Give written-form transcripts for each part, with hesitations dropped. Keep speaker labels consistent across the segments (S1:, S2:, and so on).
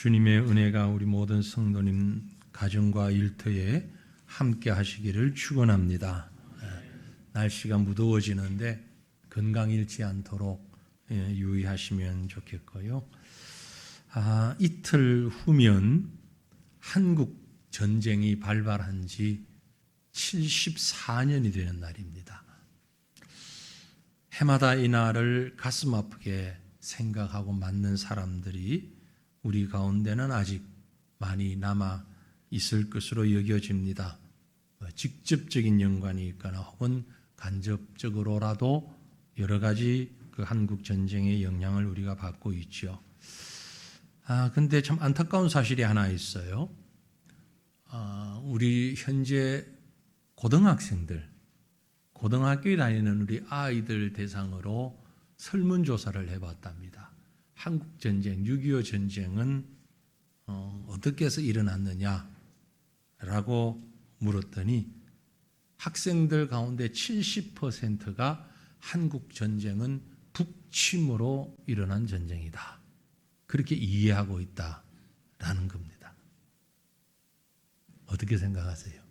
S1: 주님의 은혜가 우리 모든 성도님 가정과 일터에 함께 하시기를 축원합니다. 날씨가 무더워지는데 건강 잃지 않도록 유의하시면 좋겠고요. 이틀 후면 한국 전쟁이 발발한 지 74년이 되는 날입니다. 해마다 이 날을 가슴 아프게 생각하고 맞는 사람들이 우리 가운데는 아직 많이 남아 있을 것으로 여겨집니다. 직접적인 연관이 있거나 혹은 간접적으로라도 여러 가지 그 한국 전쟁의 영향을 우리가 받고 있죠. 근데 참 안타까운 사실이 하나 있어요. 우리 현재 고등학교에 다니는 우리 아이들 대상으로 설문조사를 해봤답니다. 한국 전쟁, 6.25 전쟁은 어떻게 해서 일어났느냐라고 물었더니 학생들 가운데 70%가 한국 전쟁은 북침으로 일어난 전쟁이다. 그렇게 이해하고 있다라는 겁니다. 어떻게 생각하세요?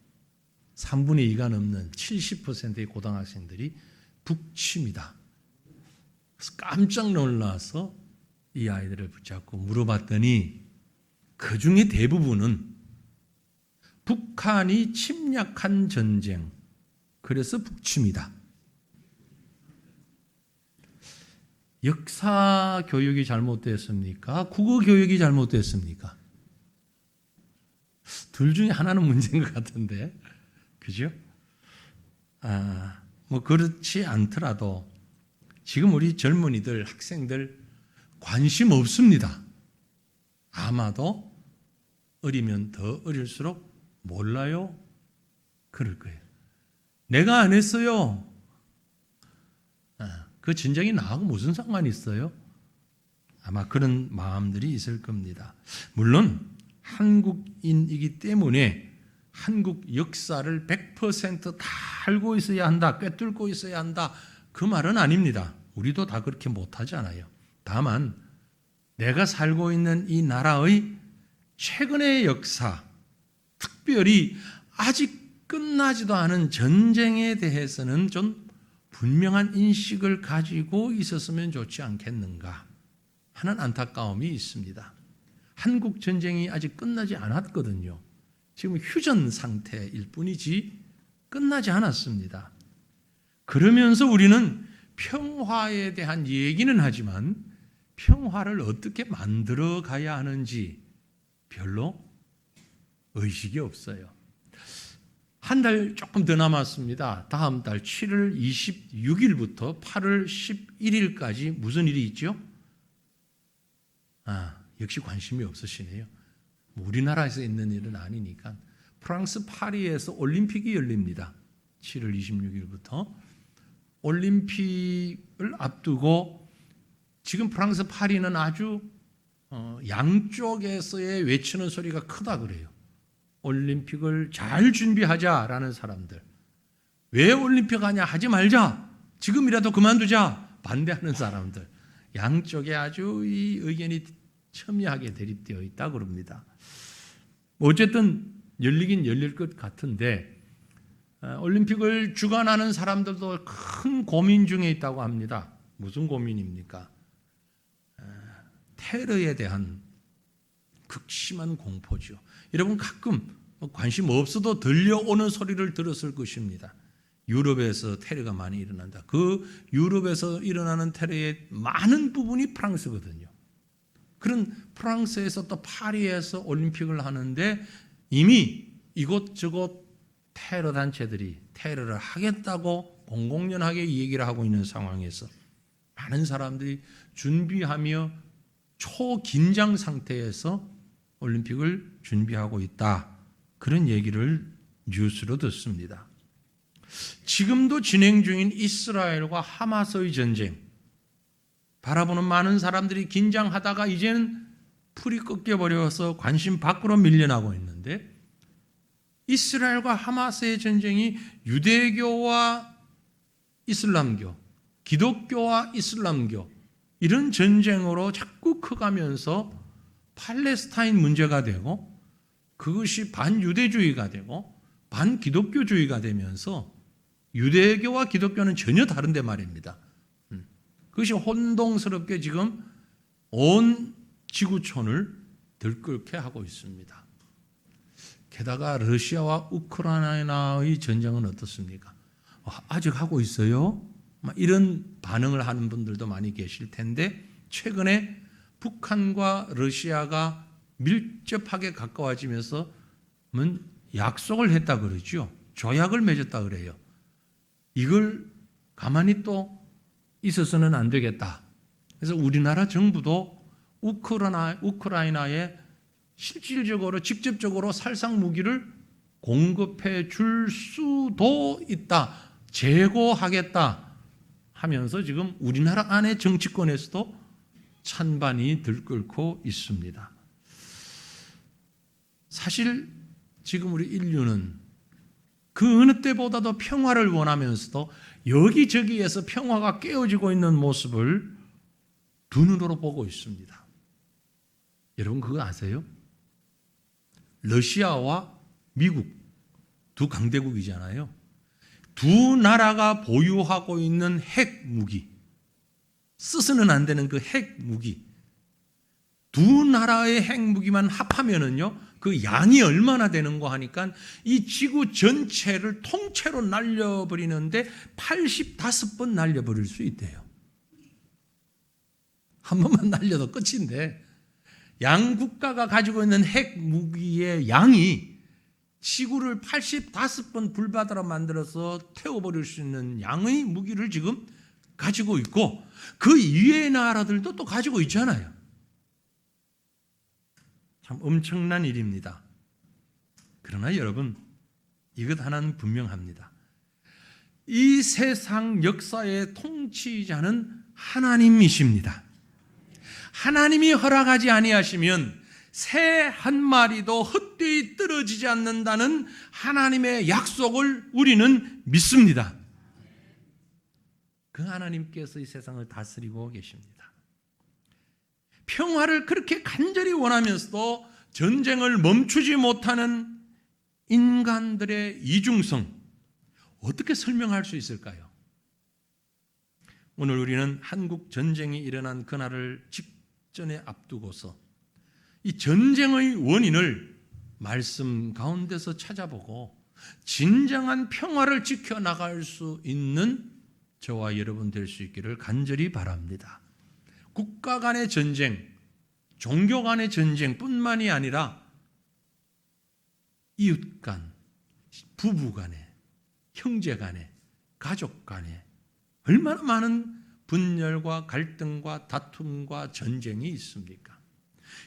S1: 3분의 2가 넘는 70%의 고등학생들이 북침이다. 그래서 깜짝 놀라서 이 아이들을 붙잡고 물어봤더니 그 중에 대부분은 북한이 침략한 전쟁, 그래서 북침이다. 역사 교육이 잘못됐습니까? 국어 교육이 잘못됐습니까? 둘 중에 하나는 문제인 것 같은데, 그죠? 뭐 그렇지 않더라도 지금 우리 젊은이들, 학생들 관심 없습니다. 아마도 어리면 더 어릴수록 몰라요. 그럴 거예요. 내가 안 했어요. 그 전쟁이 나하고 무슨 상관이 있어요? 아마 그런 마음들이 있을 겁니다. 물론 한국인이기 때문에 한국 역사를 100% 다 알고 있어야 한다, 꿰뚫고 있어야 한다, 그 말은 아닙니다. 우리도 다 그렇게 못하잖아요. 다만 내가 살고 있는 이 나라의 최근의 역사, 특별히 아직 끝나지도 않은 전쟁에 대해서는 좀 분명한 인식을 가지고 있었으면 좋지 않겠는가 하는 안타까움이 있습니다. 한국 전쟁이 아직 끝나지 않았거든요. 지금 휴전 상태일 뿐이지 끝나지 않았습니다. 그러면서 우리는 평화에 대한 얘기는 하지만 평화를 어떻게 만들어 가야 하는지 별로 의식이 없어요. 한 달 조금 더 남았습니다. 다음 달 7월 26일부터 8월 11일까지 무슨 일이 있죠? 역시 관심이 없으시네요. 우리나라에서 있는 일은 아니니까. 프랑스 파리에서 올림픽이 열립니다. 7월 26일부터. 올림픽을 앞두고 지금 프랑스 파리는 아주 양쪽에서의 외치는 소리가 크다 그래요. 올림픽을 잘 준비하자라는 사람들. 왜 올림픽 하냐, 하지 말자, 지금이라도 그만두자, 반대하는 사람들. 양쪽에 아주 이 의견이 첨예하게 대립되어 있다고 그럽니다. 어쨌든 열리긴 열릴 것 같은데 올림픽을 주관하는 사람들도 큰 고민 중에 있다고 합니다. 무슨 고민입니까? 테러에 대한 극심한 공포죠. 여러분 가끔 관심 없어도 들려오는 소리를 들었을 것입니다. 유럽에서 테러가 많이 일어난다. 그 유럽에서 일어나는 테러의 많은 부분이 프랑스거든요. 그런 프랑스에서 또 파리에서 올림픽을 하는데 이미 이곳저곳 테러 단체들이 테러를 하겠다고 공공연하게 얘기를 하고 있는 상황에서 많은 사람들이 준비하며 초긴장 상태에서 올림픽을 준비하고 있다. 그런 얘기를 뉴스로 듣습니다. 지금도 진행 중인 이스라엘과 하마스의 전쟁 바라보는 많은 사람들이 긴장하다가 이제는 풀이 꺾여버려서 관심 밖으로 밀려나고 있는데 이스라엘과 하마스의 전쟁이 유대교와 이슬람교, 기독교와 이슬람교 이런 전쟁으로 자꾸 커가면서 팔레스타인 문제가 되고 그것이 반유대주의가 되고 반기독교주의가 되면서 유대교와 기독교는 전혀 다른데 말입니다. 그것이 혼동스럽게 지금 온 지구촌을 들끓게 하고 있습니다. 게다가 러시아와 우크라이나의 전쟁은 어떻습니까? 아직 하고 있어요? 이런 반응을 하는 분들도 많이 계실 텐데 최근에 북한과 러시아가 밀접하게 가까워지면서 약속을 했다 그러죠. 조약을 맺었다 그래요. 이걸 가만히 또 있어서는 안 되겠다. 그래서 우리나라 정부도 우크라이나에 실질적으로 직접적으로 살상 무기를 공급해 줄 수도 있다. 재고하겠다 하면서 지금 우리나라 안에 정치권에서도 찬반이 들끓고 있습니다. 사실 지금 우리 인류는 그 어느 때보다도 평화를 원하면서도 여기저기에서 평화가 깨어지고 있는 모습을 두 눈으로 보고 있습니다. 여러분 그거 아세요? 러시아와 미국 두 강대국이잖아요. 두 나라가 보유하고 있는 핵무기, 쓰서는 안 되는 그 핵무기, 두 나라의 핵무기만 합하면은요, 그 양이 얼마나 되는가 하니까 이 지구 전체를 통째로 날려버리는데 85번 날려버릴 수 있대요. 한 번만 날려도 끝인데 양 국가가 가지고 있는 핵무기의 양이 지구를 85번 불바다로 만들어서 태워버릴 수 있는 양의 무기를 지금 가지고 있고 그 이외의 나라들도 또 가지고 있잖아요. 참 엄청난 일입니다. 그러나 여러분, 이것 하나는 분명합니다. 이 세상 역사의 통치자는 하나님이십니다. 하나님이 허락하지 아니하시면 새 한 마리도 헛되이 떨어지지 않는다는 하나님의 약속을 우리는 믿습니다. 그 하나님께서 이 세상을 다스리고 계십니다. 평화를 그렇게 간절히 원하면서도 전쟁을 멈추지 못하는 인간들의 이중성, 어떻게 설명할 수 있을까요? 오늘 우리는 한국 전쟁이 일어난 그날을 직전에 앞두고서 이 전쟁의 원인을 말씀 가운데서 찾아보고 진정한 평화를 지켜나갈 수 있는 저와 여러분 될 수 있기를 간절히 바랍니다. 국가 간의 전쟁, 종교 간의 전쟁뿐만이 아니라 이웃 간, 부부 간에, 형제 간에, 가족 간에 얼마나 많은 분열과 갈등과 다툼과 전쟁이 있습니까?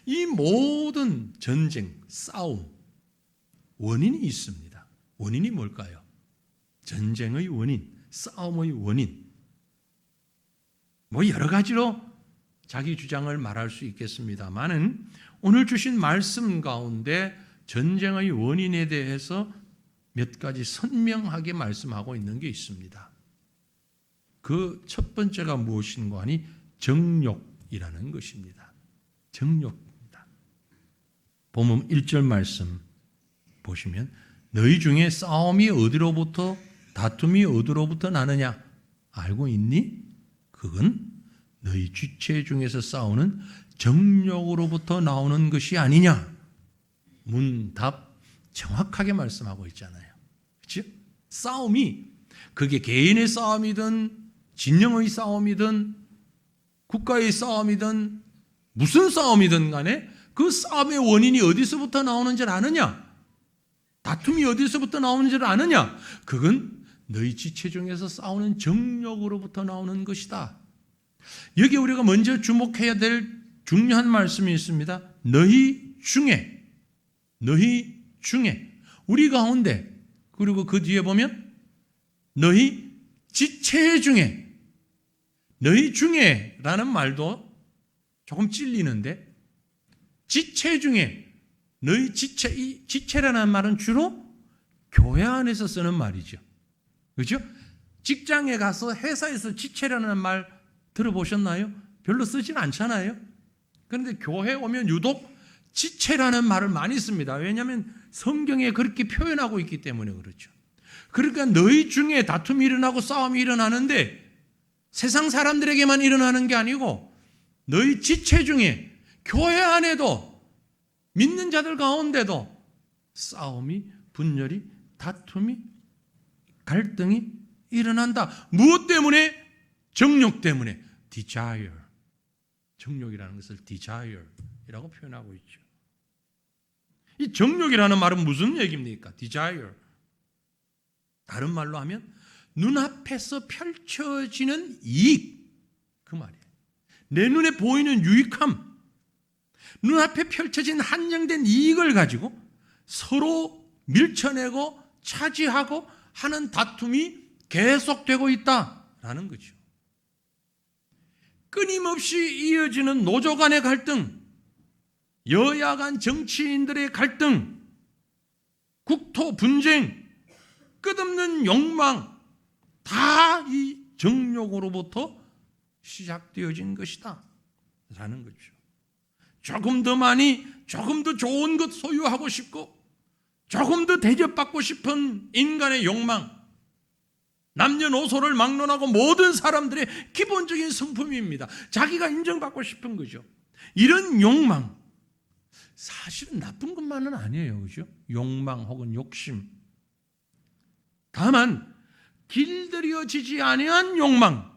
S1: 이 모든 전쟁, 싸움, 원인이 있습니다. 원인이 뭘까요? 전쟁의 원인, 싸움의 원인. 여러 가지로 자기 주장을 말할 수 있겠습니다만은 오늘 주신 말씀 가운데 전쟁의 원인에 대해서 몇 가지 선명하게 말씀하고 있는 게 있습니다. 그 첫 번째가 무엇인가 하니 정욕이라는 것입니다. 정욕입니다. 본문 1절 말씀 보시면 너희 중에 싸움이 어디로부터 다툼이 어디로부터 나느냐 알고 있니? 그건 너희 지체 중에서 싸우는 정욕으로부터 나오는 것이 아니냐. 문답 정확하게 말씀하고 있잖아요. 그렇죠? 싸움이 그게 개인의 싸움이든 진영의 싸움이든 국가의 싸움이든 무슨 싸움이든 간에 그 싸움의 원인이 어디서부터 나오는지를 아느냐? 다툼이 어디서부터 나오는지를 아느냐? 그건 너희 지체 중에서 싸우는 정욕으로부터 나오는 것이다. 여기 우리가 먼저 주목해야 될 중요한 말씀이 있습니다. 너희 중에 우리 가운데 그리고 그 뒤에 보면 너희 지체 중에 너희 중에라는 말도 조금 찔리는데 지체 중에 너희 지체, 이 지체라는 말은 주로 교회 안에서 쓰는 말이죠. 그렇죠? 직장에 가서 회사에서 지체라는 말 들어보셨나요? 별로 쓰진 않잖아요. 그런데 교회 오면 유독 지체라는 말을 많이 씁니다. 왜냐하면 성경에 그렇게 표현하고 있기 때문에 그렇죠. 그러니까 너희 중에 다툼이 일어나고 싸움이 일어나는데 세상 사람들에게만 일어나는 게 아니고 너희 지체 중에 교회 안에도 믿는 자들 가운데도 싸움이, 분열이, 다툼이, 갈등이 일어난다. 무엇 때문에? 정욕 때문에. desire. 정욕이라는 것을 desire이라고 표현하고 있죠. 이 정욕이라는 말은 무슨 얘기입니까? desire. 다른 말로 하면 눈앞에서 펼쳐지는 이익, 그 말이에요. 내 눈에 보이는 유익함, 눈앞에 펼쳐진 한정된 이익을 가지고 서로 밀쳐내고 차지하고 하는 다툼이 계속되고 있다라는 거죠. 끊임없이 이어지는 노조 간의 갈등, 여야 간 정치인들의 갈등, 국토 분쟁, 끝없는 욕망, 다 이 정욕으로부터 시작되어진 것이다 라는 거죠. 조금 더 많이, 조금 더 좋은 것 소유하고 싶고 조금 더 대접받고 싶은 인간의 욕망, 남녀노소를 막론하고 모든 사람들의 기본적인 성품입니다. 자기가 인정받고 싶은 거죠. 이런 욕망, 사실은 나쁜 것만은 아니에요. 그죠? 욕망 혹은 욕심. 다만 길들여지지 아니한 욕망,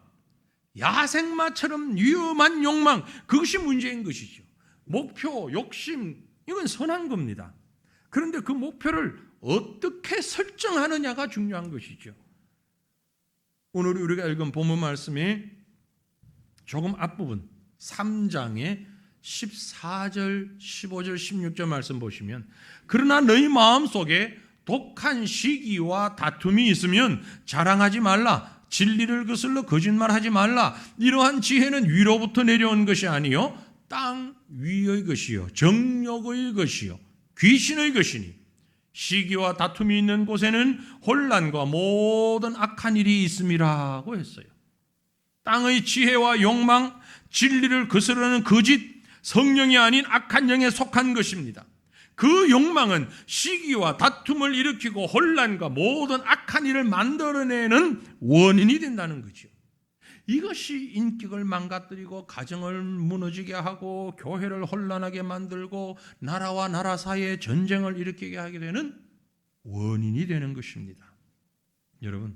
S1: 야생마처럼 위험한 욕망, 그것이 문제인 것이죠. 목표, 욕심, 이건 선한 겁니다. 그런데 그 목표를 어떻게 설정하느냐가 중요한 것이죠. 오늘 우리가 읽은 본문 말씀이 조금 앞부분 3장의 14절, 15절, 16절 말씀 보시면, 그러나 너희 마음속에 독한 시기와 다툼이 있으면 자랑하지 말라. 진리를 거슬러 거짓말하지 말라. 이러한 지혜는 위로부터 내려온 것이 아니요 땅 위의 것이요 정욕의 것이요 귀신의 것이니 시기와 다툼이 있는 곳에는 혼란과 모든 악한 일이 있음이라고 했어요. 땅의 지혜와 욕망, 진리를 거스르는 거짓, 성령이 아닌 악한 영에 속한 것입니다. 그 욕망은 시기와 다툼을 일으키고 혼란과 모든 악한 일을 만들어내는 원인이 된다는 거죠. 이것이 인격을 망가뜨리고 가정을 무너지게 하고 교회를 혼란하게 만들고 나라와 나라 사이에 전쟁을 일으키게 하게 되는 원인이 되는 것입니다. 여러분,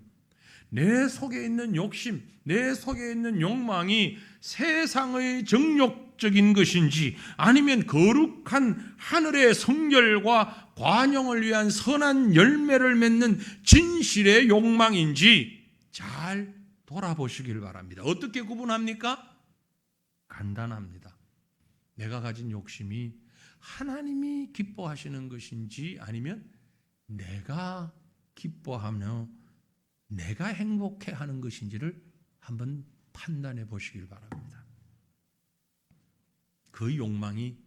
S1: 내 속에 있는 욕심, 내 속에 있는 욕망이 세상의 정욕적인 것인지 아니면 거룩한 하늘의 성결과 관용을 위한 선한 열매를 맺는 진실의 욕망인지 잘 돌아보시길 바랍니다. 어떻게 구분합니까? 간단합니다. 내가 가진 욕심이 하나님이 기뻐하시는 것인지 아니면 내가 기뻐하며 내가 행복해하는 것인지를 한번 판단해 보시길 바랍니다. 그 욕망이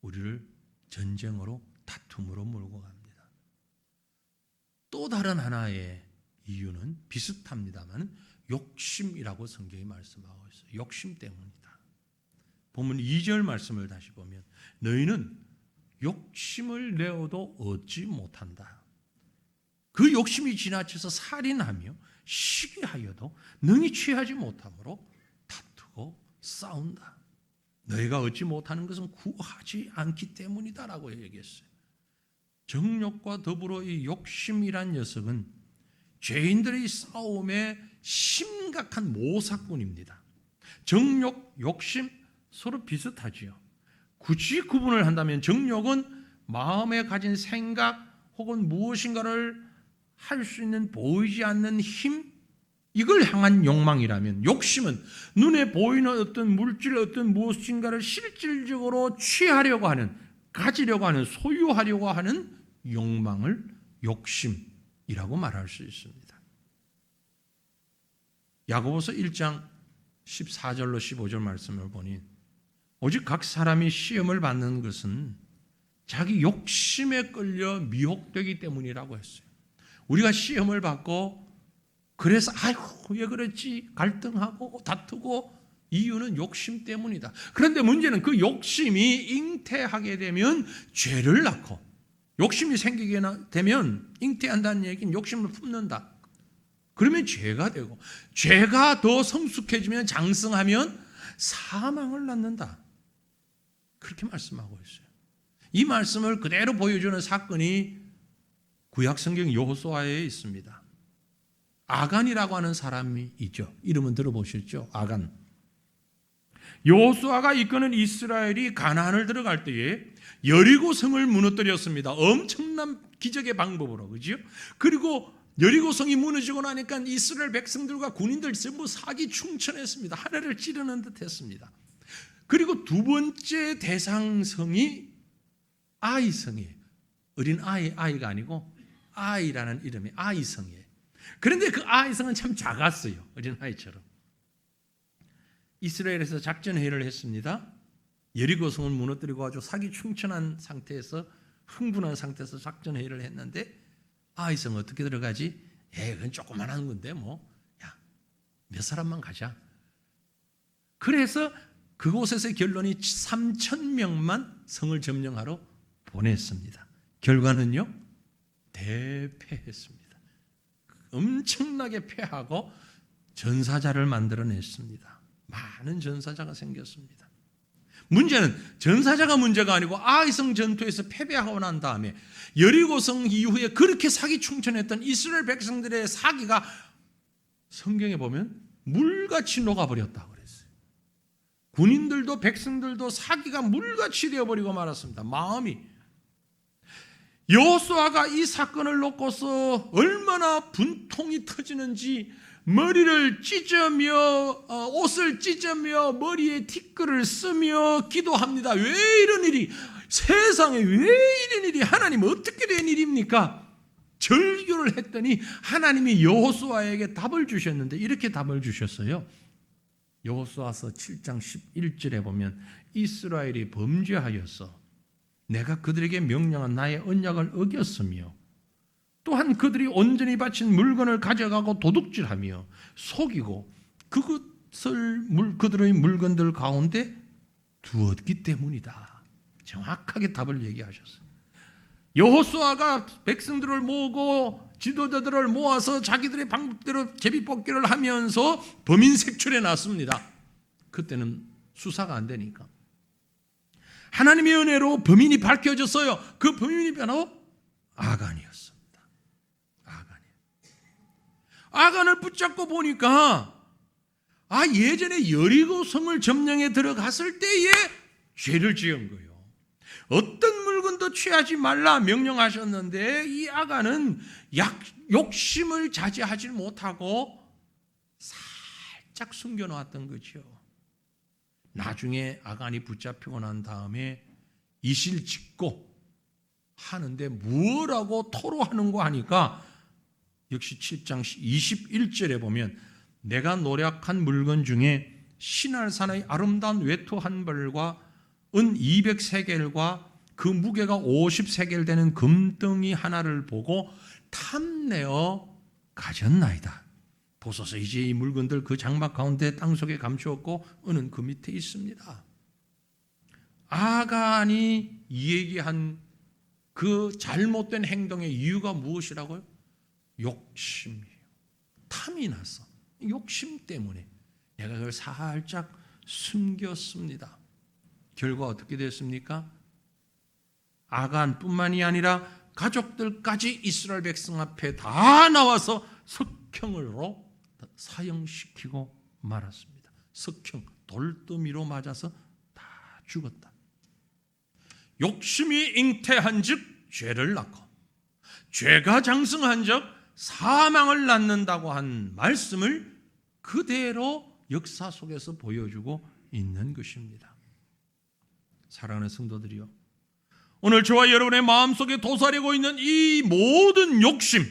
S1: 우리를 전쟁으로 다툼으로 몰고 갑니다. 또 다른 하나의 이유는 비슷합니다만 욕심이라고 성경이 말씀하고 있어요. 욕심 때문이다. 본문 2절 말씀을 다시 보면 너희는 욕심을 내어도 얻지 못한다. 그 욕심이 지나쳐서 살인하며 시기하여도 능히 취하지 못하므로 다투고 싸운다. 너희가 얻지 못하는 것은 구하지 않기 때문이다라고 얘기했어요. 정욕과 더불어 이 욕심이란 녀석은 죄인들의 싸움의 심각한 모사꾼입니다. 정욕, 욕심 서로 비슷하지요. 굳이 구분을 한다면 정욕은 마음에 가진 생각 혹은 무엇인가를 할 수 있는 보이지 않는 힘, 이걸 향한 욕망이라면 욕심은 눈에 보이는 어떤 물질, 어떤 무엇인가를 실질적으로 취하려고 하는, 가지려고 하는, 소유하려고 하는 욕망을 욕심이라고 말할 수 있습니다. 야고보서 1장 14절로 15절 말씀을 보니 오직 각 사람이 시험을 받는 것은 자기 욕심에 끌려 미혹되기 때문이라고 했어요. 우리가 시험을 받고 그래서 아이고 왜 그랬지 갈등하고 다투고 이유는 욕심 때문이다. 그런데 문제는 그 욕심이 잉태하게 되면 죄를 낳고, 욕심이 생기게 되면 잉태한다는 얘기는 욕심을 품는다. 그러면 죄가 되고, 죄가 더 성숙해지면 장성하면 사망을 낳는다. 그렇게 말씀하고 있어요. 이 말씀을 그대로 보여주는 사건이 구약성경 여호수아에 있습니다. 아간이라고 하는 사람이 있죠. 이름은 들어보셨죠? 아간. 여호수아가 이끄는 이스라엘이 가나안을 들어갈 때에 여리고 성을 무너뜨렸습니다. 엄청난 기적의 방법으로, 그죠? 그리고 여리고 성이 무너지고 나니까 이스라엘 백성들과 군인들 전부 사기 충천했습니다. 하늘을 찌르는 듯했습니다. 그리고 두 번째 대상성이 아이성이에요. 어린 아이가 아니고 아이라는 이름이 아이성이에요. 그런데 그 아이성은 참 작았어요. 어린 아이처럼. 이스라엘에서 작전회의를 했습니다. 여리고성을 무너뜨리고 아주 사기 충천한 상태에서, 흥분한 상태에서 작전회의를 했는데, 아이성 어떻게 들어가지? 그건 조그만한 건데 몇 사람만 가자. 그래서 그곳에서의 결론이 3,000명만 성을 점령하러 보냈습니다. 결과는요, 대패했습니다. 엄청나게 패하고 전사자를 만들어냈습니다. 많은 전사자가 생겼습니다. 문제는 전사자가 문제가 아니고 아이성 전투에서 패배하고 난 다음에 여리고성 이후에 그렇게 사기 충천했던 이스라엘 백성들의 사기가 성경에 보면 물같이 녹아버렸다고 그랬어요. 군인들도 백성들도 사기가 물같이 되어버리고 말았습니다. 마음이. 여호수아가 이 사건을 놓고서 얼마나 분통이 터지는지 머리를 찢으며 옷을 찢으며 머리에 티끌을 쓰며 기도합니다. 왜 이런 일이, 세상에 왜 이런 일이, 하나님 어떻게 된 일입니까? 절규를 했더니 하나님이 여호수아에게 답을 주셨는데 이렇게 답을 주셨어요. 여호수아서 7장 11절에 보면 이스라엘이 범죄하여서 내가 그들에게 명령한 나의 언약을 어겼으며 또한 그들이 온전히 바친 물건을 가져가고 도둑질하며 속이고 그들의 물건들 가운데 두었기 때문이다. 정확하게 답을 얘기하셨어요. 여호수아가 백성들을 모으고 지도자들을 모아서 자기들의 방법대로 제비뽑기를 하면서 범인 색출해 놨습니다. 그때는 수사가 안 되니까. 하나님의 은혜로 범인이 밝혀졌어요. 그 범인이 바로 아간이었습니다. 아간을 붙잡고 보니까 예전에 여리고 성을 점령해 들어갔을 때에 죄를 지은 거예요. 어떤 물건도 취하지 말라 명령하셨는데 이 아간은 욕심을 자제하지 못하고 살짝 숨겨놓았던 거죠. 나중에 아간이 붙잡히고 난 다음에 이실 짓고 하는데 뭐라고 토로하는 거 하니까 역시 7장 21절에 보면 내가 노력한 물건 중에 시날산의 아름다운 외투 한 벌과 은 200세겔과 그 무게가 50세겔 되는 금덩이 하나를 보고 탐내어 가졌나이다. 보소서 이제 이 물건들 그 장막 가운데 땅속에 감추었고 은은 그 밑에 있습니다. 아간이 얘기한 그 잘못된 행동의 이유가 무엇이라고요? 욕심이에요. 탐이 나서 욕심 때문에 내가 그걸 살짝 숨겼습니다. 결과 어떻게 됐습니까? 아간뿐만이 아니라 가족들까지 이스라엘 백성 앞에 다 나와서 석형으로 사형시키고 말았습니다. 석형, 돌더미로 맞아서 다 죽었다. 욕심이 잉태한 즉 죄를 낳고 죄가 장성한 즉 사망을 낳는다고 한 말씀을 그대로 역사 속에서 보여주고 있는 것입니다. 사랑하는 성도들이요, 오늘 저와 여러분의 마음속에 도사리고 있는 이 모든 욕심,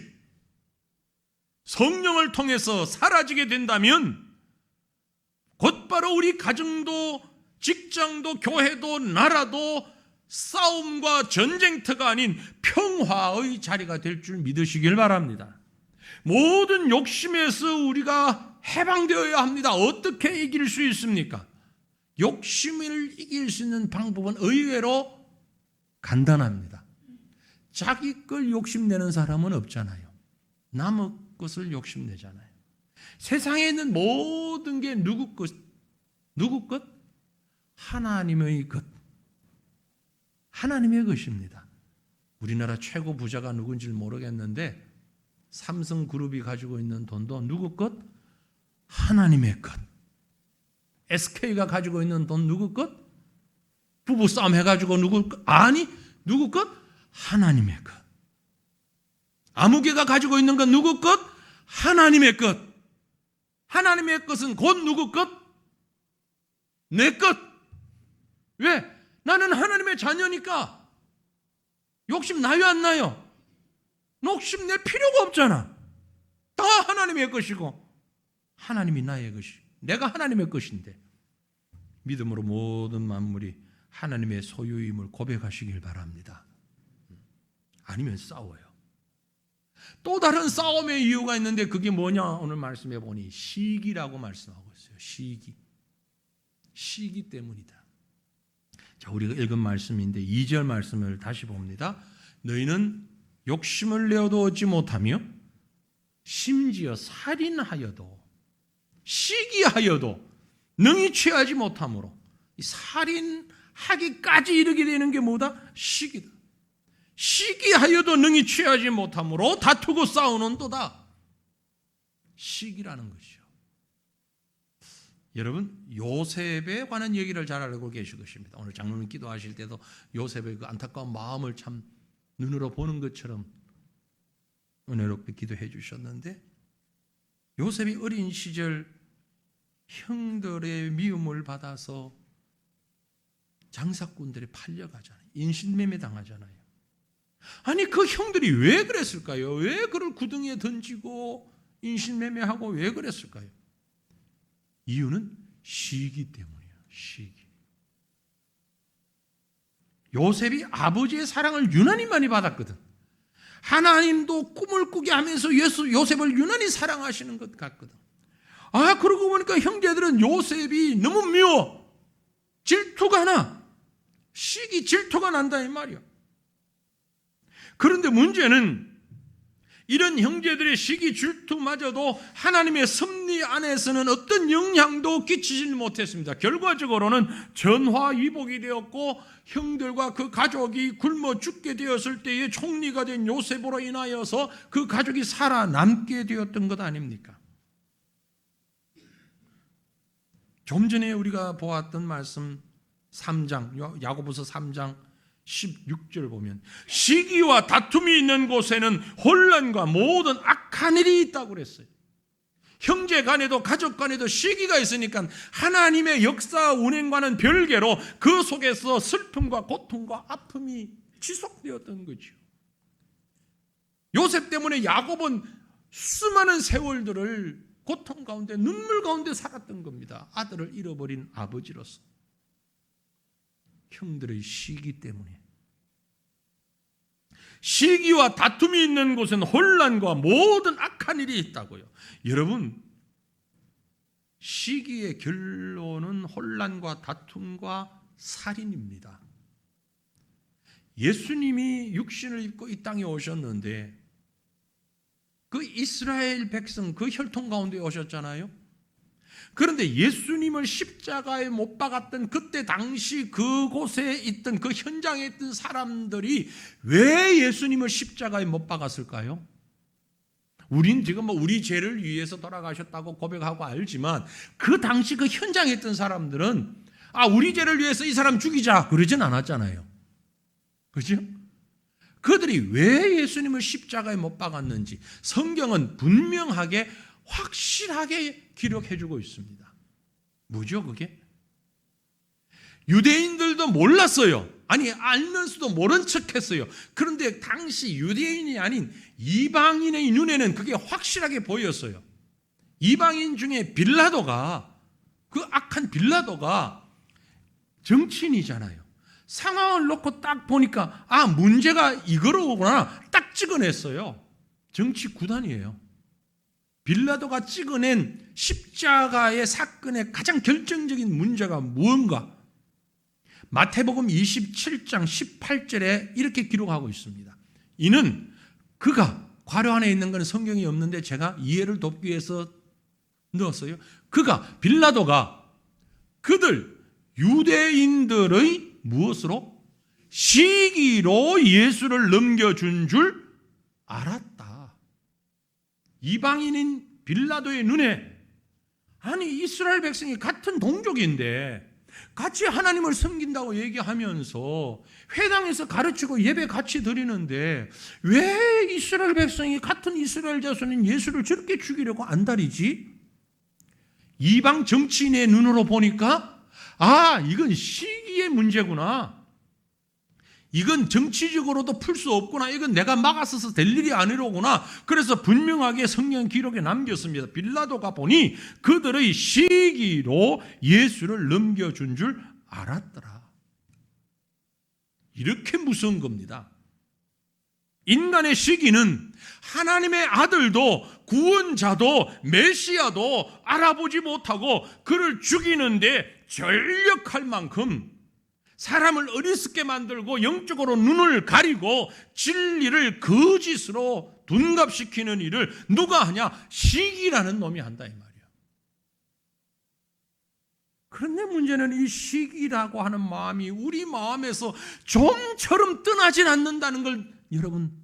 S1: 성령을 통해서 사라지게 된다면 곧바로 우리 가정도 직장도 교회도 나라도 싸움과 전쟁터가 아닌 평화의 자리가 될 줄 믿으시길 바랍니다. 모든 욕심에서 우리가 해방되어야 합니다. 어떻게 이길 수 있습니까? 욕심을 이길 수 있는 방법은 의외로 간단합니다. 자기 걸 욕심내는 사람은 없잖아요. 남의 것을 욕심내잖아요. 세상에 있는 모든 게 누구 것? 누구 것? 하나님의 것. 하나님의 것입니다. 우리나라 최고 부자가 누군지 모르겠는데 삼성그룹이 가지고 있는 돈도 누구 것? 하나님의 것. SK가 가지고 있는 돈 누구 것? 부부싸움 해가지고 누구 것? 아니, 누구 것? 하나님의 것. 아무개가 가지고 있는 건 누구 것? 하나님의 것. 하나님의 것은 곧 누구 것? 내 것. 왜? 나는 하나님의 자녀니까 욕심 나요 안 나요? 욕심 낼 필요가 없잖아. 다 하나님의 것이고 하나님이 나의 것이, 내가 하나님의 것인데 믿음으로 모든 만물이 하나님의 소유임을 고백하시길 바랍니다. 아니면 싸워요. 또 다른 싸움의 이유가 있는데 그게 뭐냐? 오늘 말씀해 보니 시기라고 말씀하고 있어요. 시기 때문이다. 자, 우리가 읽은 말씀인데 2절 말씀을 다시 봅니다. 너희는 욕심을 내어도 얻지 못하며 심지어 살인하여도 시기하여도 능히 취하지 못함으로, 살인하기까지 이르게 되는 게 뭐다? 시기다. 시기하여도 능히 취하지 못함으로 다투고 싸우는 또다. 시기라는 것이죠. 여러분, 요셉에 관한 얘기를 잘 알고 계실 것입니다. 오늘 장로님 기도하실 때도 요셉의 그 안타까운 마음을 참 눈으로 보는 것처럼 은혜롭게 기도해 주셨는데, 요셉이 어린 시절 형들의 미움을 받아서 장사꾼들이 팔려가잖아요. 인신매매 당하잖아요. 아니, 그 형들이 왜 그랬을까요? 왜 그를 구덩이에 던지고 인신매매하고 왜 그랬을까요? 이유는 시기 때문이에요. 시기. 요셉이 아버지의 사랑을 유난히 많이 받았거든. 하나님도 꿈을 꾸게 하면서 요셉을 유난히 사랑하시는 것 같거든. 그러고 보니까 형제들은 요셉이 너무 미워. 질투가 나. 시기, 질투가 난다 이 말이야. 그런데 문제는 이런 형제들의 시기, 질투마저도 하나님의 섭리 안에서는 어떤 영향도 끼치지 못했습니다. 결과적으로는 전화위복이 되었고 형들과 그 가족이 굶어 죽게 되었을 때에 총리가 된 요셉으로 인하여서 그 가족이 살아남게 되었던 것 아닙니까? 좀 전에 우리가 보았던 말씀 3장, 야고보서 3장 16절 보면 시기와 다툼이 있는 곳에는 혼란과 모든 악한 일이 있다고 그랬어요. 형제 간에도 가족 간에도 시기가 있으니까 하나님의 역사 운행과는 별개로 그 속에서 슬픔과 고통과 아픔이 지속되었던 거죠. 요셉 때문에 야곱은 수많은 세월들을 고통 가운데 눈물 가운데 살았던 겁니다. 아들을 잃어버린 아버지로서. 형들의 시기 때문에. 시기와 다툼이 있는 곳은 혼란과 모든 악한 일이 있다고요. 여러분, 시기의 결론은 혼란과 다툼과 살인입니다. 예수님이 육신을 입고 이 땅에 오셨는데 그 이스라엘 백성 그 혈통 가운데 오셨잖아요. 그런데 예수님을 십자가에 못 박았던 그때 당시 그곳에 있던 그 현장에 있던 사람들이 왜 예수님을 십자가에 못 박았을까요? 우린 지금 우리 죄를 위해서 돌아가셨다고 고백하고 알지만 그 당시 그 현장에 있던 사람들은 우리 죄를 위해서 이 사람 죽이자 그러진 않았잖아요. 그렇죠? 그들이 왜 예수님을 십자가에 못 박았는지 성경은 분명하게 확실하게 기록해주고 있습니다. 뭐죠 그게? 유대인들도 몰랐어요. 아니 알면서도 모른 척했어요. 그런데 당시 유대인이 아닌 이방인의 눈에는 그게 확실하게 보였어요. 이방인 중에 빌라도가, 그 악한 빌라도가 정치인이잖아요. 상황을 놓고 딱 보니까 문제가 이거로구나 딱 찍어냈어요. 정치 구단이에요. 빌라도가 찍어낸 십자가의 사건의 가장 결정적인 문제가 무언가? 마태복음 27장 18절에 이렇게 기록하고 있습니다. 이는 그가, 괄호 안에 있는 것은 성경이 없는데 제가 이해를 돕기 위해서 넣었어요. 그가, 빌라도가 그들 유대인들의 무엇으로? 시기로 예수를 넘겨준 줄 알았다. 이방인인 빌라도의 눈에, 아니 이스라엘 백성이 같은 동족인데 같이 하나님을 섬긴다고 얘기하면서 회당에서 가르치고 예배 같이 드리는데 왜 이스라엘 백성이 같은 이스라엘 자손인 예수를 저렇게 죽이려고 안달이지? 이방 정치인의 눈으로 보니까 이건 시기의 문제구나. 이건 정치적으로도 풀 수 없구나. 이건 내가 막아서서 될 일이 아니로구나. 그래서 분명하게 성경 기록에 남겼습니다. 빌라도가 보니 그들의 시기로 예수를 넘겨준 줄 알았더라. 이렇게 무서운 겁니다. 인간의 시기는 하나님의 아들도 구원자도 메시아도 알아보지 못하고 그를 죽이는데 전력할 만큼 사람을 어리석게 만들고 영적으로 눈을 가리고 진리를 거짓으로 둔갑시키는 일을 누가 하냐? 시기라는 놈이 한다 이 말이야. 그런데 문제는 이 시기라고 하는 마음이 우리 마음에서 좀처럼 떠나질 않는다는 걸 여러분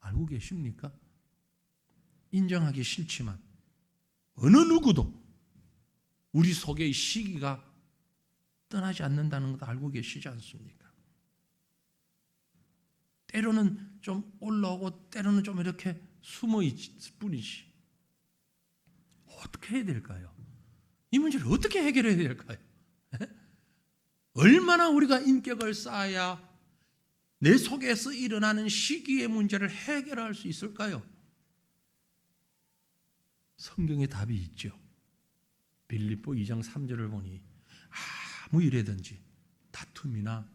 S1: 알고 계십니까? 인정하기 싫지만 어느 누구도 우리 속에 이 시기가 떠나지 않는다는 것도 알고 계시지 않습니까? 때로는 좀 올라오고 때로는 좀 이렇게 숨어 있을 뿐이지. 어떻게 해야 될까요? 이 문제를 어떻게 해결해야 될까요? 얼마나 우리가 인격을 쌓아야 내 속에서 일어나는 시기의 문제를 해결할 수 있을까요? 성경에 답이 있죠. 빌립보 2장 3절을 보니 아무 일에든지 다툼이나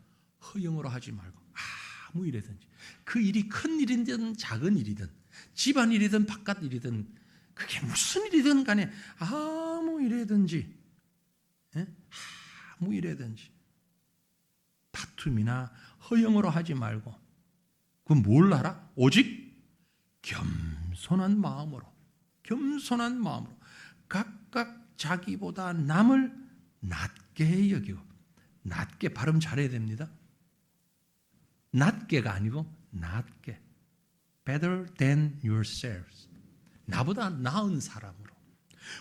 S1: 허영으로 하지 말고 아무 일에든지 그 일이 큰 일이든 작은 일이든 집안일이든 바깥 일이든 그게 무슨 일이든 간에 아무 일에든지 아무 일에든지 다툼이나 허영으로 하지 말고 그건 뭘 알아? 오직 겸손한 마음으로 각각 자기보다 남을 낮게 여기고, 낮게 발음 잘해야 됩니다. 낮게가 아니고 낮게, better than yourselves, 나보다 나은 사람으로.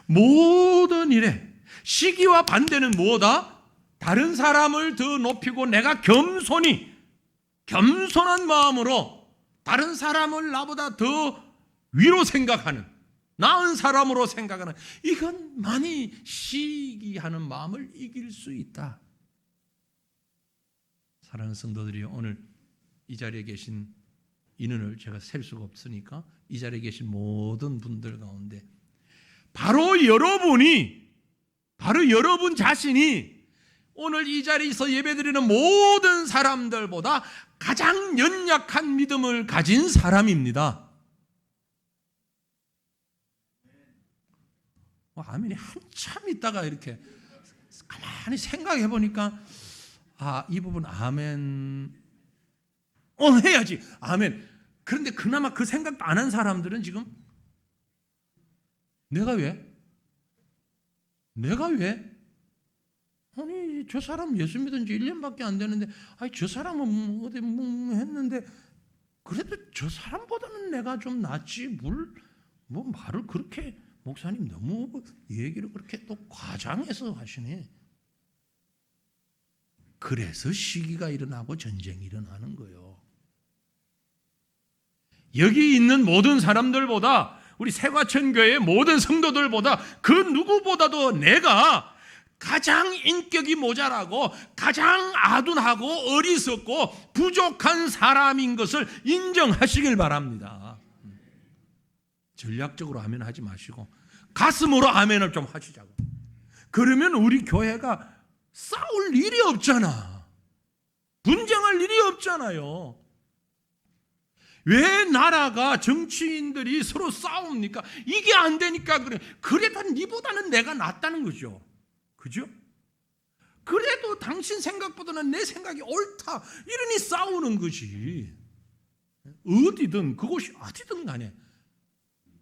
S1: 모든 일에 시기와 반대는 뭐다? 다른 사람을 더 높이고 내가 겸손한 마음으로 다른 사람을 나보다 더 위로 생각하는, 나은 사람으로 생각하는, 이건 많이 시기하는 마음을 이길 수 있다. 사랑하는 성도들이, 오늘 이 자리에 계신 인원을 제가 셀 수가 없으니까 이 자리에 계신 모든 분들 가운데 바로 여러분 자신이 오늘 이 자리에서 예배드리는 모든 사람들보다 가장 연약한 믿음을 가진 사람입니다. 아멘이 한참 있다가 이렇게 가만히 생각해 보니까 이 부분 아멘 해야지 아멘. 그런데 그나마 그 생각도 안 한 사람들은 지금 내가 왜? 아니 저 사람 예수 믿은 지 1년밖에 안 되는데 저 사람은 어디 했는데 그래도 저 사람보다는 내가 좀 낫지 뭐 말을 그렇게 목사님 너무 얘기를 그렇게 또 과장해서 하시네. 그래서 시기가 일어나고 전쟁이 일어나는 거예요. 여기 있는 모든 사람들보다, 우리 세과천교회의 모든 성도들보다 그 누구보다도 내가 가장 인격이 모자라고 가장 아둔하고 어리석고 부족한 사람인 것을 인정하시길 바랍니다. 전략적으로 아멘 하지 마시고 가슴으로 아멘을 좀 하시자고. 그러면 우리 교회가 싸울 일이 없잖아. 분쟁할 일이 없잖아요. 왜 나라가 정치인들이 서로 싸웁니까? 이게 안 되니까 그래. 그래도 니보다는 내가 낫다는 거죠. 그죠? 그래도 당신 생각보다는 내 생각이 옳다. 이러니 싸우는 거지. 어디든 그곳이 어디든 간에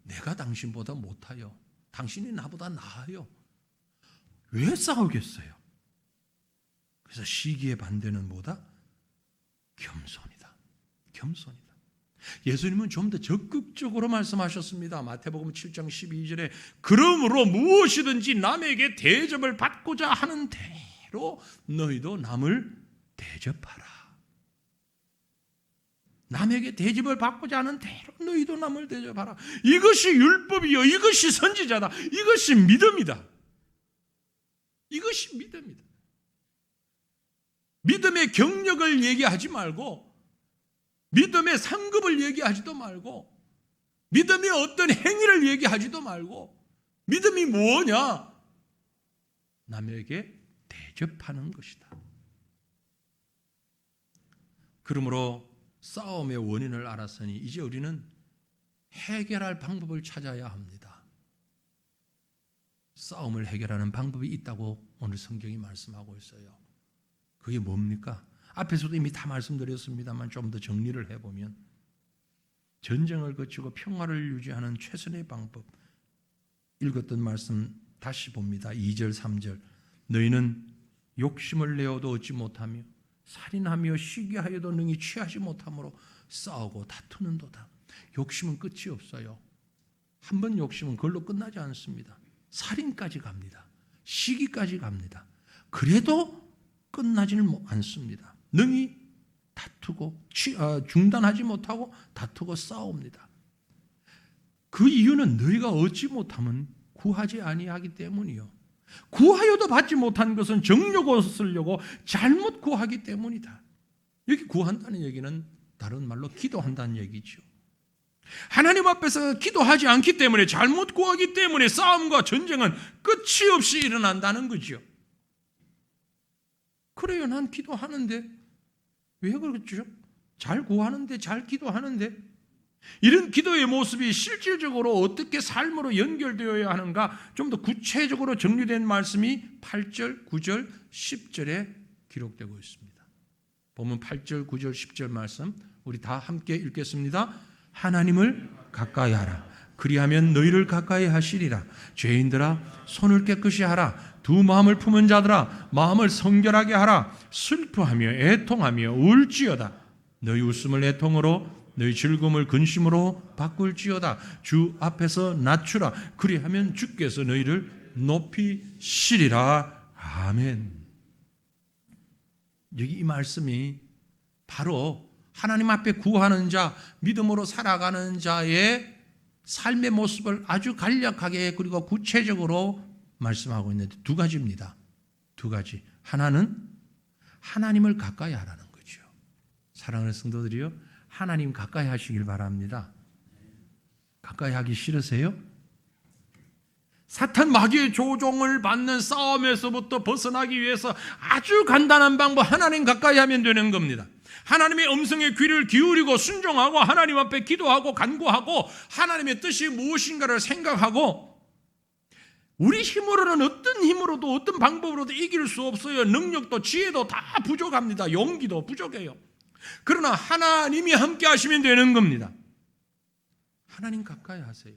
S1: 내가 당신보다 못하여. 당신이 나보다 나아요. 왜 싸우겠어요? 그래서 시기의 반대는 뭐다? 겸손이다. 겸손이다. 예수님은 좀 더 적극적으로 말씀하셨습니다. 마태복음 7장 12절에 그러므로 무엇이든지 남에게 대접을 받고자 하는 대로 너희도 남을 대접하라. 남에게 대접을 받고자 하는 대로 너희도 남을 대접하라. 이것이 율법이요. 이것이 선지자다. 이것이 믿음이다. 이것이 믿음이다. 믿음의 경력을 얘기하지 말고 믿음의 상급을 얘기하지도 말고 믿음이 어떤 행위를 얘기하지도 말고 믿음이 뭐냐? 남에게 대접하는 것이다. 그러므로 싸움의 원인을 알았으니 이제 우리는 해결할 방법을 찾아야 합니다. 싸움을 해결하는 방법이 있다고 오늘 성경이 말씀하고 있어요. 그게 뭡니까? 앞에서도 이미 다 말씀드렸습니다만 좀 더 정리를 해보면 전쟁을 거치고 평화를 유지하는 최선의 방법, 읽었던 말씀 다시 봅니다. 2절 3절 너희는 욕심을 내어도 얻지 못하며 살인하며 시기하여도 능히 취하지 못함으로 싸우고 다투는도다. 욕심은 끝이 없어요. 한 번 욕심은 그걸로 끝나지 않습니다. 살인까지 갑니다. 시기까지 갑니다. 그래도 끝나지는 않습니다. 능히 다투고 중단하지 못하고 다투고 싸웁니다. 그 이유는 너희가 얻지 못하면 구하지 아니하기 때문이요. 구하여도 받지 못한 것은 정욕을 쓰려고 잘못 구하기 때문이다. 여기 구한다는 얘기는 다른 말로 기도한다는 얘기죠. 하나님 앞에서 기도하지 않기 때문에 잘못 구하기 때문에 싸움과 전쟁은 끝이 없이 일어난다는 거죠. 그래요. 난 기도하는데 왜 그렇죠? 잘 구하는데 잘 기도하는데 이런 기도의 모습이 실질적으로 어떻게 삶으로 연결되어야 하는가 좀 더 구체적으로 정리된 말씀이 8절, 9절, 10절에 기록되고 있습니다. 보면 8절, 9절, 10절 말씀 우리 다 함께 읽겠습니다. 하나님을 가까이 하라. 그리하면 너희를 가까이 하시리라. 죄인들아 손을 깨끗이 하라. 두 마음을 품은 자들아 마음을 성결하게 하라. 슬퍼하며 애통하며 울지어다. 너희 웃음을 애통으로 너희 즐거움을 근심으로 바꿀지어다. 주 앞에서 낮추라. 그리하면 주께서 너희를 높이시리라. 아멘. 여기 이 말씀이 바로 하나님 앞에 구하는 자, 믿음으로 살아가는 자의 삶의 모습을 아주 간략하게 그리고 구체적으로 말씀하고 있는데 두 가지입니다. 두 가지. 하나는 하나님을 가까이 하라는 거죠. 사랑하는 성도들이요, 하나님 가까이 하시길 바랍니다. 가까이 하기 싫으세요? 사탄 마귀의 조종을 받는 싸움에서부터 벗어나기 위해서 아주 간단한 방법, 하나님 가까이 하면 되는 겁니다. 하나님의 음성에 귀를 기울이고 순종하고 하나님 앞에 기도하고 간구하고 하나님의 뜻이 무엇인가를 생각하고, 우리 힘으로는 어떤 힘으로도 어떤 방법으로도 이길 수 없어요. 능력도 지혜도 다 부족합니다. 용기도 부족해요. 그러나 하나님이 함께 하시면 되는 겁니다. 하나님 가까이 하세요.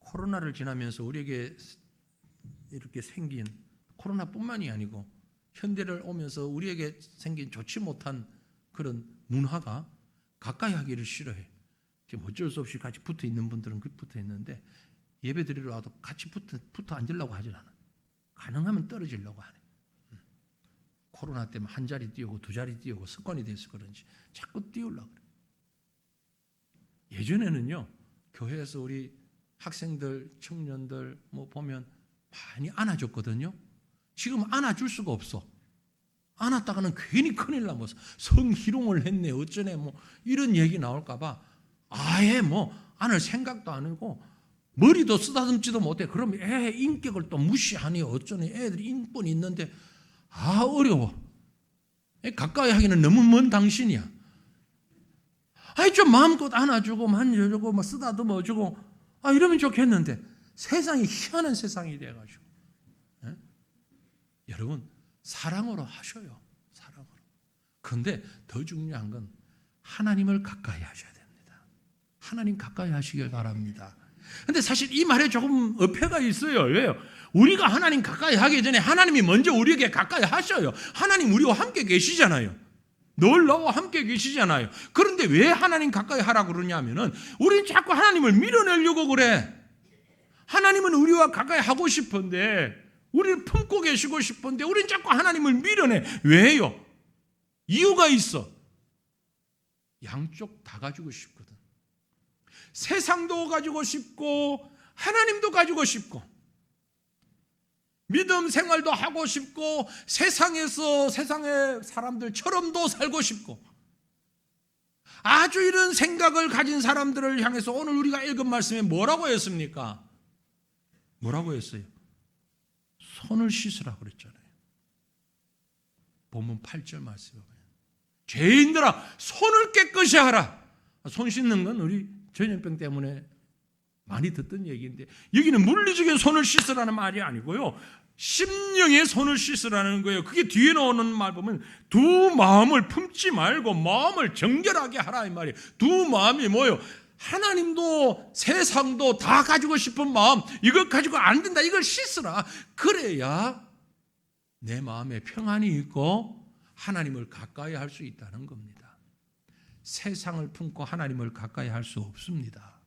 S1: 코로나를 지나면서 우리에게 이렇게 생긴, 코로나뿐만이 아니고 현대를 오면서 우리에게 생긴 좋지 못한 그런 문화가 가까이 하기를 싫어해. 지금 어쩔 수 없이 같이 붙어 있는 분들은 붙어 있는데 예배 드리러 와도 같이 붙어 앉으려고 하질 않아. 가능하면 떨어지려고 하네. 코로나 때문에 한 자리 띄우고 두 자리 띄우고 습관이 돼서 그런지 자꾸 띄우려고 그래. 예전에는요, 교회에서 우리 학생들, 청년들 보면 많이 안아줬거든요. 지금 안아줄 수가 없어. 안았다가는 괜히 큰일 나면 성희롱을 했네 어쩌네 이런 얘기 나올까봐 아예 안을 생각도 안 하고 머리도 쓰다듬지도 못해. 그럼 애 인격을 또 무시하니 어쩌니. 애들이 인권이 있는데 어려워. 가까이 하기는 너무 먼 당신이야. 아이 좀 마음껏 안아주고 만져주고 막 쓰다듬어주고 이러면 좋겠는데 세상이 희한한 세상이 돼가지고 여러분 사랑으로 하셔요. 사랑으로. 그런데 더 중요한 건 하나님을 가까이 하셔야 됩니다. 하나님 가까이 하시길 바랍니다. 근데 사실 이 말에 조금 어폐가 있어요. 왜요? 우리가 하나님 가까이 하기 전에 하나님이 먼저 우리에게 가까이 하셔요. 하나님 우리와 함께 계시잖아요. 늘 나와 함께 계시잖아요. 그런데 왜 하나님 가까이 하라고 그러냐면은 우리는 자꾸 하나님을 밀어내려고 그래. 하나님은 우리와 가까이 하고 싶은데 우리를 품고 계시고 싶은데 우리는 자꾸 하나님을 밀어내. 왜요? 이유가 있어. 양쪽 다 가지고 싶거든. 세상도 가지고 싶고 하나님도 가지고 싶고 믿음 생활도 하고 싶고 세상에서 세상의 사람들처럼도 살고 싶고 아주 이런 생각을 가진 사람들을 향해서 오늘 우리가 읽은 말씀에 뭐라고 했습니까? 뭐라고 했어요? 손을 씻으라고 그랬잖아요. 본문 8절 말씀에 보면 죄인들아 손을 깨끗이 하라. 손 씻는 건 우리 전염병 때문에 많이 듣던 얘기인데 여기는 물리적인 손을 씻으라는 말이 아니고요. 심령의 손을 씻으라는 거예요. 그게 뒤에 나오는 말 보면 두 마음을 품지 말고 마음을 정결하게 하라 이 말이에요. 두 마음이 뭐예요? 하나님도 세상도 다 가지고 싶은 마음 이것 가지고 안 된다. 이걸 씻으라. 그래야 내 마음에 평안이 있고 하나님을 가까이 할 수 있다는 겁니다. 세상을 품고 하나님을 가까이 할 수 없습니다.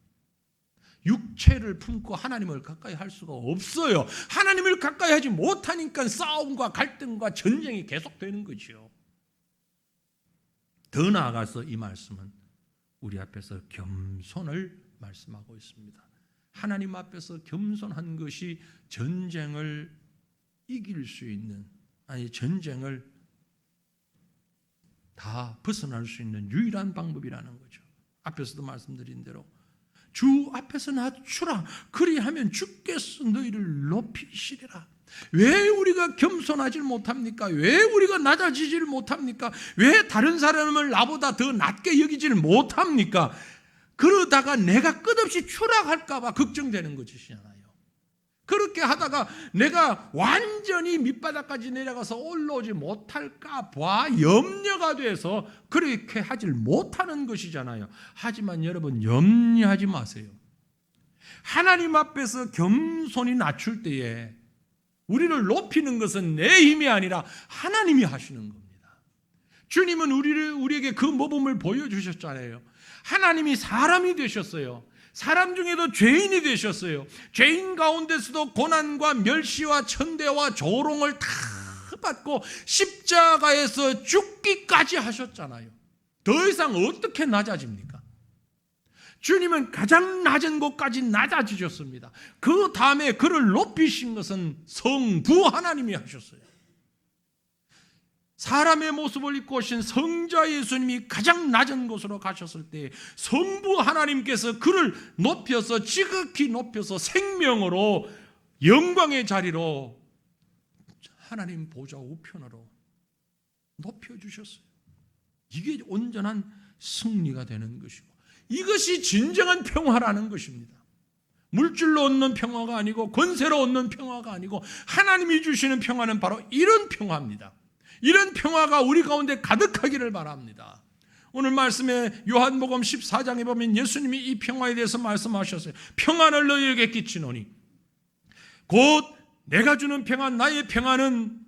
S1: 육체를 품고 하나님을 가까이 할 수가 없어요. 하나님을 가까이 하지 못하니까 싸움과 갈등과 전쟁이 계속되는 거죠. 더 나아가서 이 말씀은 우리 앞에서 겸손을 말씀하고 있습니다. 하나님 앞에서 겸손한 것이 전쟁을 이길 수 있는 전쟁을 다 벗어날 수 있는 유일한 방법이라는 거죠. 앞에서도 말씀드린 대로 주 앞에서 낮추라. 그리하면 주께서 너희를 높이시리라. 왜 우리가 겸손하지 못합니까? 왜 우리가 낮아지지를 못합니까? 왜 다른 사람을 나보다 더 낮게 여기지를 못합니까? 그러다가 내가 끝없이 추락할까 봐 걱정되는 것이잖아요. 그렇게 하다가 내가 완전히 밑바닥까지 내려가서 올라오지 못할까 봐 염려가 돼서 그렇게 하질 못하는 것이잖아요. 하지만 여러분 염려하지 마세요. 하나님 앞에서 겸손히 낮출 때에 우리를 높이는 것은 내 힘이 아니라 하나님이 하시는 겁니다. 주님은 우리에게 그 모범을 보여주셨잖아요. 하나님이 사람이 되셨어요. 사람 중에도 죄인이 되셨어요. 죄인 가운데서도 고난과 멸시와 천대와 조롱을 다 받고 십자가에서 죽기까지 하셨잖아요. 더 이상 어떻게 낮아집니까? 주님은 가장 낮은 곳까지 낮아지셨습니다. 그 다음에 그를 높이신 것은 성부 하나님이 하셨어요. 사람의 모습을 입고 오신 성자 예수님이 가장 낮은 곳으로 가셨을 때 성부 하나님께서 그를 높여서 지극히 높여서 생명으로 영광의 자리로 하나님 보좌 우편으로 높여주셨어요. 이게 온전한 승리가 되는 것이고 이것이 진정한 평화라는 것입니다. 물질로 얻는 평화가 아니고 권세로 얻는 평화가 아니고 하나님이 주시는 평화는 바로 이런 평화입니다. 이런 평화가 우리 가운데 가득하기를 바랍니다. 오늘 말씀에 요한복음 14장에 보면 예수님이 이 평화에 대해서 말씀하셨어요. 평안을 너희에게 끼치노니 곧 내가 주는 평안 나의 평안은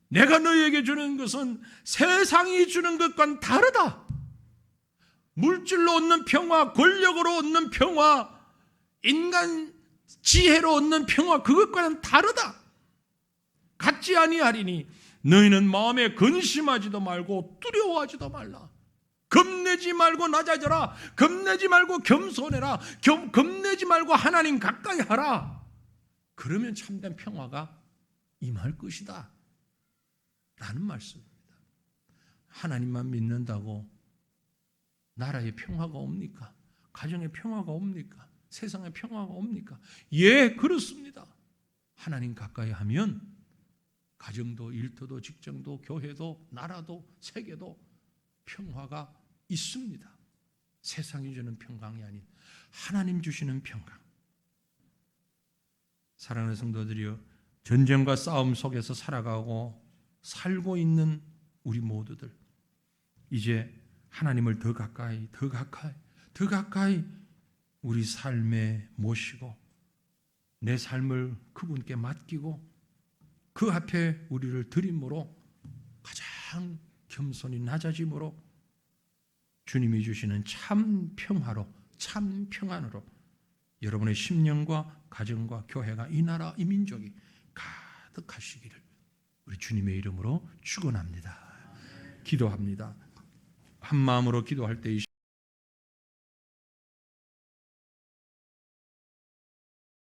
S1: 내가 너희에게 주는 것은 세상이 주는 것과는 다르다. 물질로 얻는 평화, 권력으로 얻는 평화, 인간 지혜로 얻는 평화 그것과는 다르다. 같지 아니하리니 너희는 마음에 근심하지도 말고 두려워하지도 말라. 겁내지 말고 낮아져라. 겁내지 말고 겸손해라. 겁내지 말고 하나님 가까이 하라. 그러면 참된 평화가 임할 것이다 라는 말씀입니다. 하나님만 믿는다고 나라의 평화가 옵니까? 가정의 평화가 옵니까? 세상의 평화가 옵니까? 예, 그렇습니다. 하나님 가까이 하면 가정도 일터도 직장도 교회도 나라도 세계도 평화가 있습니다. 세상이 주는 평강이 아닌 하나님 주시는 평강. 사랑하는 성도들이여, 전쟁과 싸움 속에서 살아가고 살고 있는 우리 모두들, 이제 하나님을 더 가까이 우리 삶에 모시고 내 삶을 그분께 맡기고 그 앞에 우리를 드림으로 가장 겸손히 낮아짐으로 주님이 주시는 참 평화로, 참 평안으로 여러분의 심령과 가정과 교회가, 이 나라, 이 민족이 가득하시기를 우리 주님의 이름으로 축원합니다. 기도합니다. 한 마음으로 기도할 때